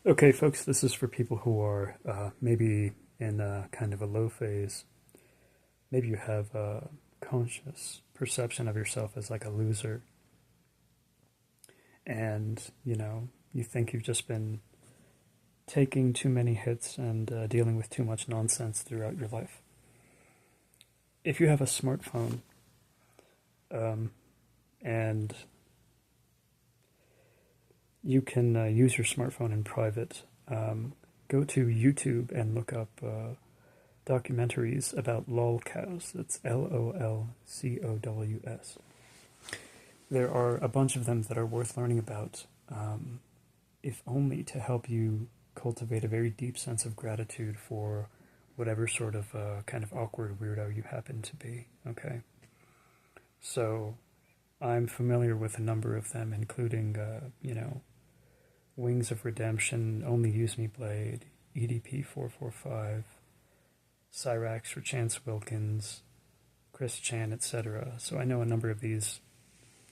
Okay, folks, this is for people who are maybe in kind of a low phase. Maybe you have a conscious perception of yourself as like a loser, and you think you've just been taking too many hits and dealing with too much nonsense throughout your life. If you have a smartphone um, and you can use your smartphone in private, go to YouTube and look up documentaries about lolcows. It's Lolcows. There are a bunch of them that are worth learning about, if only to help you cultivate a very deep sense of gratitude for whatever sort of kind of awkward weirdo you happen to be. Okay, so I'm familiar with a number of them, including Wings of Redemption, Only Use Me Blade, EDP 445, Cyrax for Chance Wilkins, Chris Chan, etc. So I know a number of these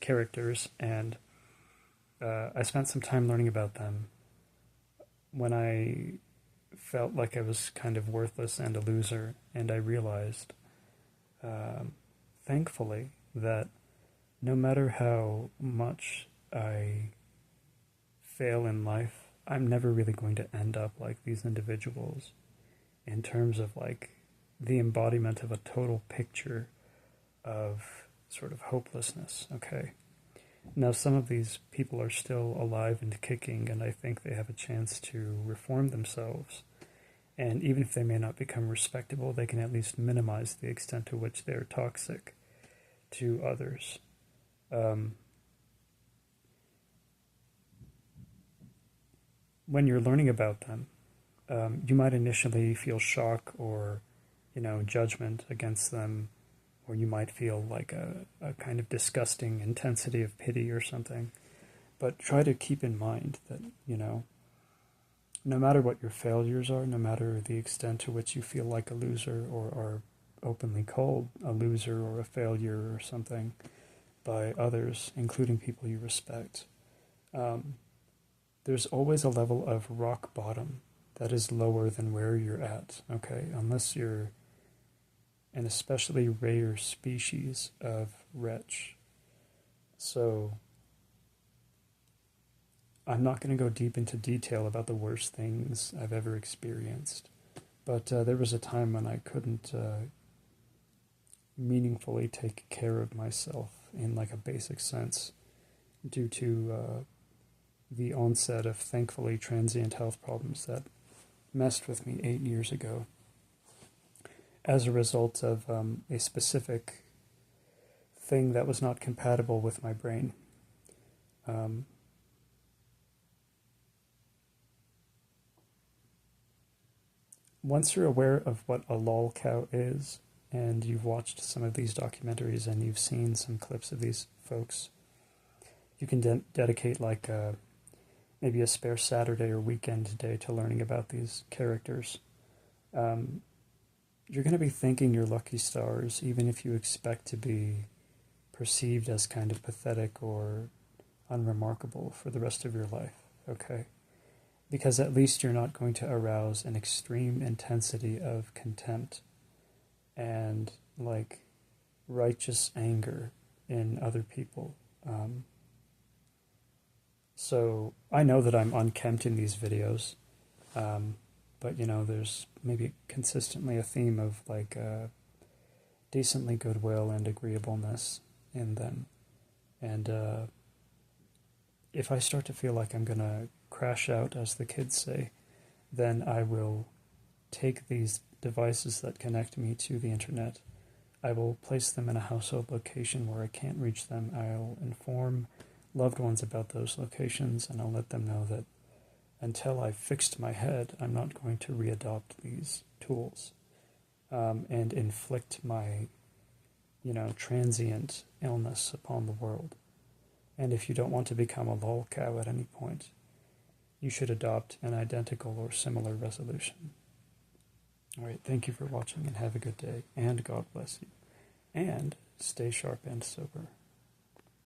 characters, and I spent some time learning about them when I felt like I was kind of worthless and a loser, and I realized, thankfully, that no matter how much I fail in life, I'm never really going to end up like these individuals in terms of like the embodiment of a total picture of sort of hopelessness. Okay. Now, some of these people are still alive and kicking, and I think they have a chance to reform themselves. And even if they may not become respectable, they can at least minimize the extent to which they're toxic to others. When you're learning about them, you might initially feel shock or, judgment against them, or you might feel like a kind of disgusting intensity of pity or something. But try to keep in mind that, no matter what your failures are, no matter the extent to which you feel like a loser or are openly called a loser or a failure or something by others, including people you respect, there's always a level of rock bottom that is lower than where you're at, okay? Unless you're an especially rare species of wretch. So I'm not going to go deep into detail about the worst things I've ever experienced, but there was a time when I couldn't meaningfully take care of myself in like a basic sense due to the onset of thankfully transient health problems that messed with me 8 years ago as a result of a specific thing that was not compatible with my brain. Once you're aware of what a lolcow is, and you've watched some of these documentaries and you've seen some clips of these folks, you can dedicate like maybe a spare Saturday or weekend day to learning about these characters. You're going to be thanking your lucky stars, even if you expect to be perceived as kind of pathetic or unremarkable for the rest of your life, okay? Because at least you're not going to arouse an extreme intensity of contempt and like righteous anger in other people. So I know that I'm unkempt in these videos, but there's maybe consistently a theme of like decently goodwill and agreeableness in them. And if I start to feel like I'm going to crash out, as the kids say, then I will take these devices that connect me to the internet. I will place them in a household location where I can't reach them. I'll inform loved ones about those locations, and I'll let them know that until I've fixed my head, I'm not going to readopt these tools and inflict my, transient illness upon the world. And if you don't want to become a lolcow at any point, you should adopt an identical or similar resolution. All right, thank you for watching and have a good day, and God bless you. And stay sharp and sober.